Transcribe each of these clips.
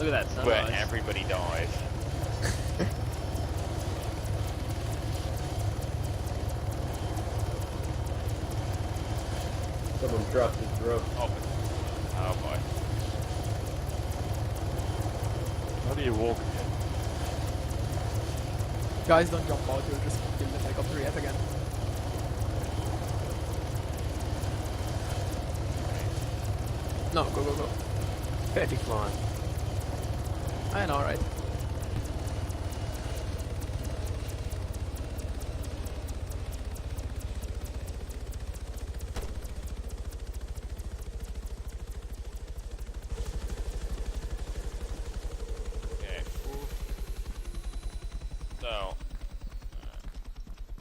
Look at that sunrise. where everybody dies. Someone dropped his rope. Oh boy. How do you walk again? Guys, don't jump out, you'll just kill the helicopter yet again. No, go, go, go. Perfect line. I know, right? Okay. So.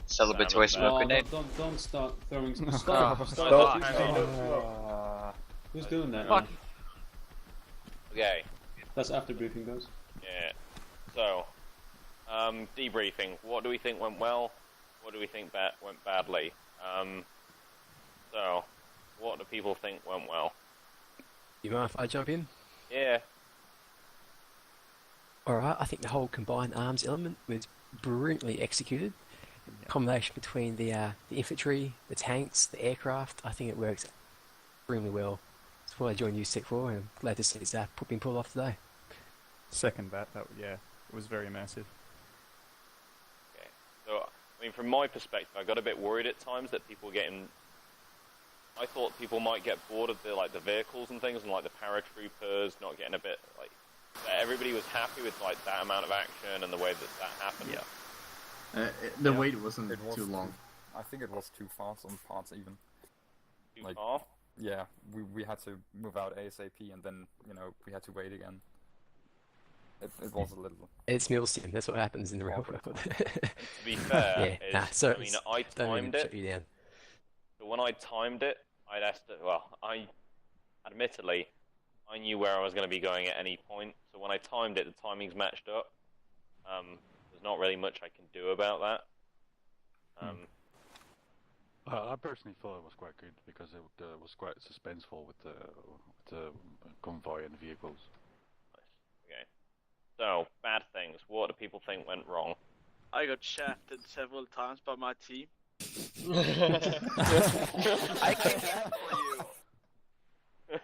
Celebratory smoke grenade. Don't start throwing some Stop. stuff. Stop. Who's doing that? Fuck. Okay. That's after briefing goes. Yeah. So, debriefing. What do we think went well? What do we think went badly? So, what do people think went well? You mind if I jump in? Yeah. Alright, I think the whole combined arms element was brilliantly executed. Combination between the infantry, the tanks, the aircraft, I think it works extremely well. That's what I joined USEC for, and I'm glad to see it's being pulled off today. Second that, yeah, it was very immersive. Okay. So, I mean, from my perspective, I got a bit worried at times that people were getting. I thought people might get bored of the vehicles and things, and like the paratroopers not getting a bit like. That everybody was happy with like that amount of action and the way that happened. Yeah. The wait wasn't too long. I think it was too fast on parts even. Too far? Yeah, we had to move out ASAP and then, we had to wait again. It was a little... It's Milsim, that's what happens in the real world. To be fair, I mean, I timed it. Down. But when I timed it, admittedly, I knew where I was going to be going at any point. So when I timed it, the timings matched up. There's not really much I can do about that. I personally thought it was quite good because it was quite suspenseful with the convoy and vehicles. Nice. Okay. So, bad things. What do people think went wrong? I got shafted several times by my team. I came back for you.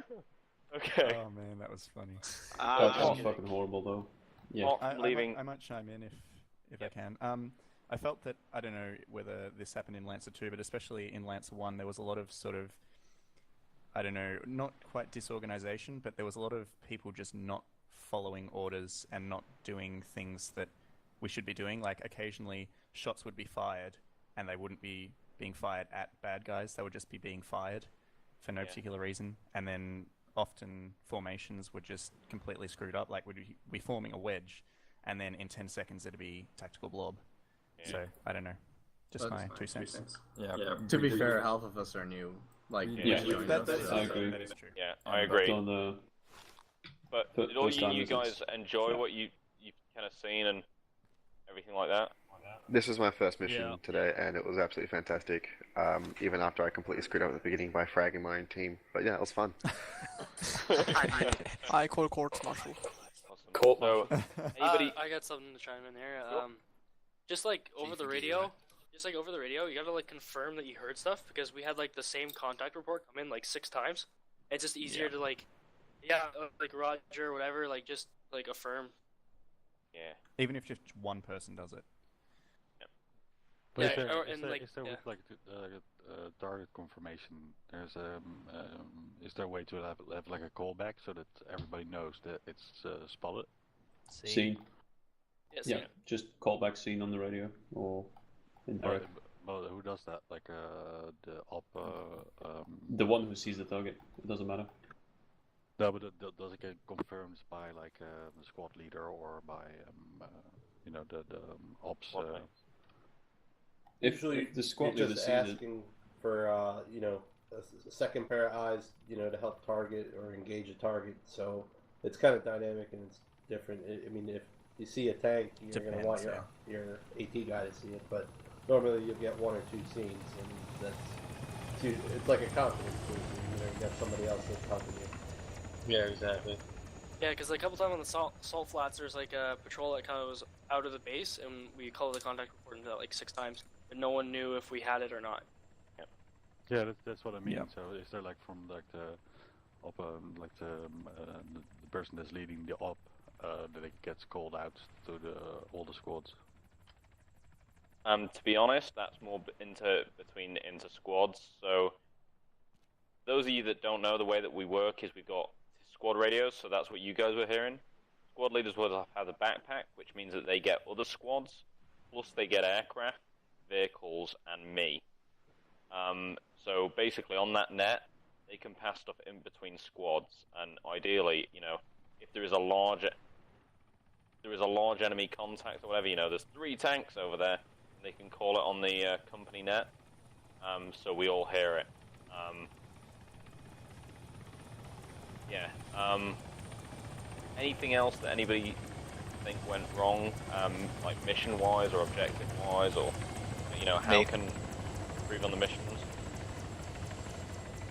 Okay. Oh man, that was funny. That was fucking horrible though. Yeah. I might chime in if I can. I felt that, I don't know whether this happened in Lancer 2, but especially in Lancer 1, there was a lot of sort of, I don't know, not quite disorganization, but there was a lot of people just not following orders and not doing things that we should be doing. Like, occasionally, shots would be fired, and they wouldn't be being fired at bad guys, they would just be being fired for no particular reason. And then often formations were just completely screwed up, like we'd be forming a wedge, and then in 10 seconds it'd be tactical blob. Yeah. So, I don't know. Just my 2 cents. Yeah. To be fair, half of us are new. Like, I agree. That is true. Yeah, I agree. But did all you guys enjoy what you kind of seen and everything like that? This was my first mission today, and it was absolutely fantastic. Even after I completely screwed up at the beginning by fragging my own team. But yeah, it was fun. I call court martial. Awesome. Court martial. I got something to chime in here. Just like over the radio, you gotta like confirm that you heard stuff, because we had like the same contact report come in like 6 times. It's just easier to like, like Roger or whatever, like just like affirm. Yeah. Even if just one person does it. But is there with like target confirmation? There's is there a way to have like a callback so that everybody knows that it's spotted? Scene. Yes, yeah, just callback scene on the radio or indirect. But who does that? Like the op. The one who sees the target. It doesn't matter. No, but does it get confirmed by like the squad leader or by the ops? If the squad leader just asking for a second pair of eyes, to help target or engage a target. So it's kind of dynamic and it's different. I mean, if you see a tank, you're going to want your AT guy to see it, but normally you'll get 1 or 2 scenes, and it's like a confidence boost. You got somebody else that's helping you. Yeah, exactly. Yeah, because like, a couple times on the salt flats, there's like a patrol that kind of was out of the base, and we called the contact report into that like 6 times, but no one knew if we had it or not. Yeah, that's what I mean. Yeah. So is there like from like the person that's leading the op that it gets called out to all the squads? To be honest, that's more between inter squads. So those of you that don't know, the way that we work is we've got squad radios. So that's what you guys were hearing. Squad leaders will have a backpack, which means that they get other squads, plus they get aircraft, vehicles, and me. So basically, on that net, they can pass stuff in between squads, and ideally, if there is a large enemy contact or whatever, there's 3 tanks over there, and they can call it on the company net, so we all hear it. Anything else that anybody think went wrong, like mission-wise or objective-wise, or how can improve on the missions?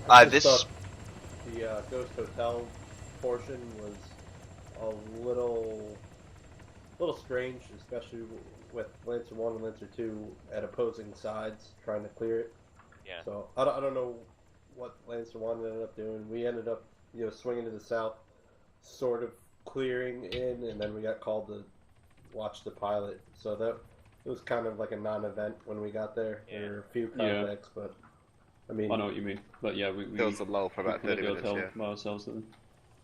I just thought the Ghost Hotel portion was a little strange, especially with Lancer 1 and Lancer 2 at opposing sides trying to clear it. Yeah. So I don't know what Lancer 1 ended up doing. We ended up swinging to the south, sort of clearing in, and then we got called to watch the pilot. So that it was kind of like a non-event when we got there. Yeah. There were a few contacts, but I mean, I know what you mean, but yeah, we There was a lull for about 30 minutes, yeah. by ourselves then.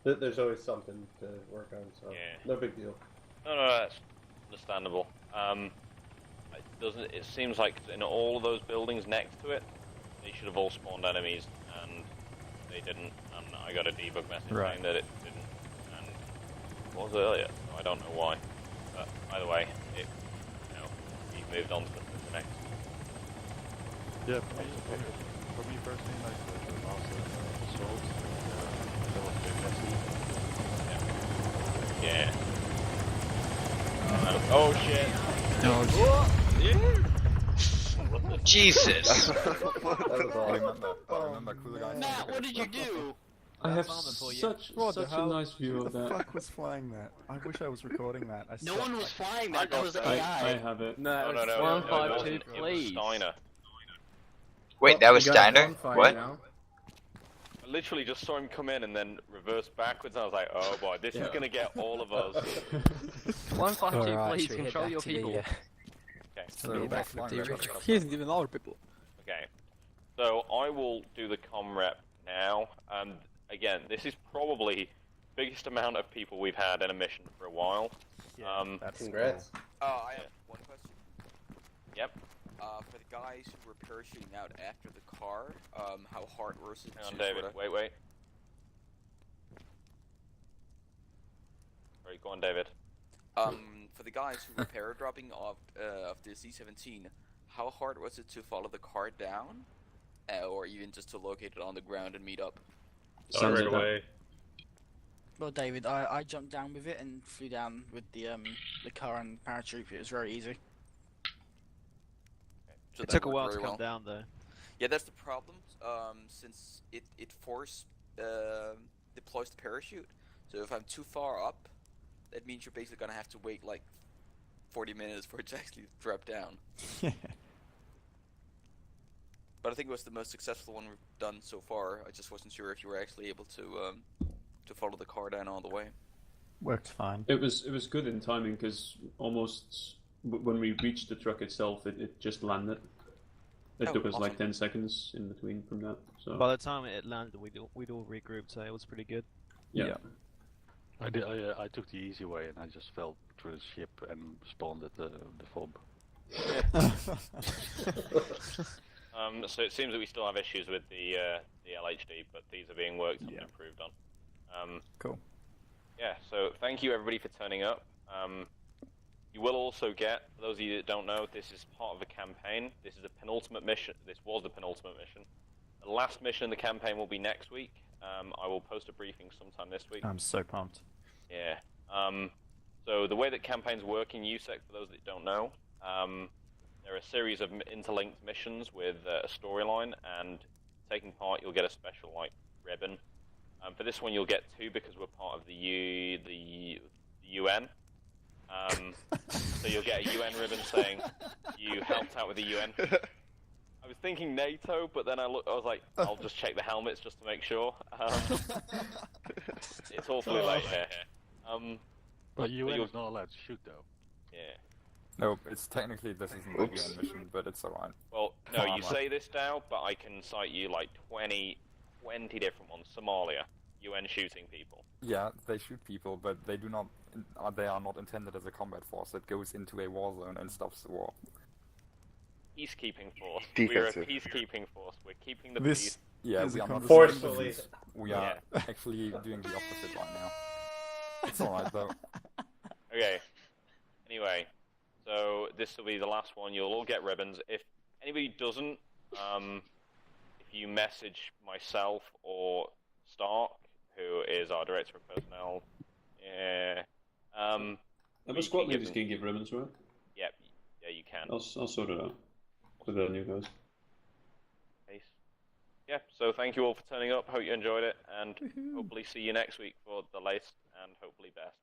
There's always something to work on, so no big deal. No, that's understandable. It seems like in all of those buildings next to it, they should have all spawned enemies, and they didn't. And I got a debug message saying that it didn't. And it was earlier, so I don't know why. But either way, we've moved on to the next. Yeah, for me personally, like the last assault, that was a bit messy. Yeah. Oh shit! Jesus! I remember cool guys. Matt, what did you do? I have such a nice view of that. Who the fuck was flying that? I wish I was recording that. No one was flying that. That was AI. I have it. No, 152, please. Steiner. Wait, that was Steiner? What? I literally just saw him come in and then reverse backwards, and I was like, oh boy, this is gonna get all of us. 152, Alright, please should we head control back your to the, people. Okay. So back to the debrief. He isn't even our people. Okay. So I will do the comm rep now. Again, this is probably the biggest amount of people we've had in a mission for a while. Congrats. I have one question. Yep. For the guys who were parachuting out after the car, how hard was it? Hang on, David. Wait. Sorry, go on, David. For the guys who were paradropping off of the C-17, how hard was it to follow the car down, or even just to locate it on the ground and meet up? Right away. Well, David, I jumped down with it and flew down with the car and parachute. It was very easy. So It took a while to come down, though. Yeah, that's the problem. Since it force deploys the parachute, so if I'm too far up, that means you're basically gonna have to wait like 40 minutes for it to actually drop down. But I think it was the most successful one we've done so far. I just wasn't sure if you were actually able to follow the car down all the way. Worked fine. It was good in timing because almost when we reached the truck itself, it just landed. It took us like 10 seconds in between from that. So By the time it landed, we'd all regrouped, so it was pretty good. Yeah. I took the easy way and I just fell through the ship and spawned at the fob. So it seems that we still have issues with the LHD, but these are being worked on and improved on. Cool. Yeah, so thank you everybody for turning up. You will also get, for those of you that don't know, this is part of a campaign. This is a penultimate mission. This was the penultimate mission. The last mission in the campaign will be next week. I will post a briefing sometime this week. I'm so pumped. Yeah. So the way that campaigns work in USEC, for those that don't know, there are a series of interlinked missions with a storyline, and taking part you'll get a special ribbon For this one, you'll get 2 because we're part of the UN. So you'll get a UN ribbon saying you helped out with the UN. I was thinking NATO, but then I was like, I'll just check the helmets just to make sure. It's awfully late here. But UN is not allowed to shoot, though. Yeah. No, it's technically this isn't a UN mission, but it's alright. Well, no, you say this now, but I can cite you like 20 different ones. Somalia, UN shooting people. Yeah, they shoot people, but they do not. They are not intended as a combat force that goes into a war zone and stops the war. Peacekeeping force. Defensive. We're a peacekeeping force. We're keeping the peace. Yeah, we are not forcefully. We are actually doing the opposite right now. It's alright though. Okay. Anyway, so this will be the last one. You'll all get ribbons. If anybody doesn't, if you message myself or Stark, who is our director of personnel, The squad leaders can give ribbons, right? Yep. Yeah, you can. I'll sort it out for the new guys. Yeah, so thank you all for turning up. Hope you enjoyed it, and hopefully see you next week for the latest and hopefully best.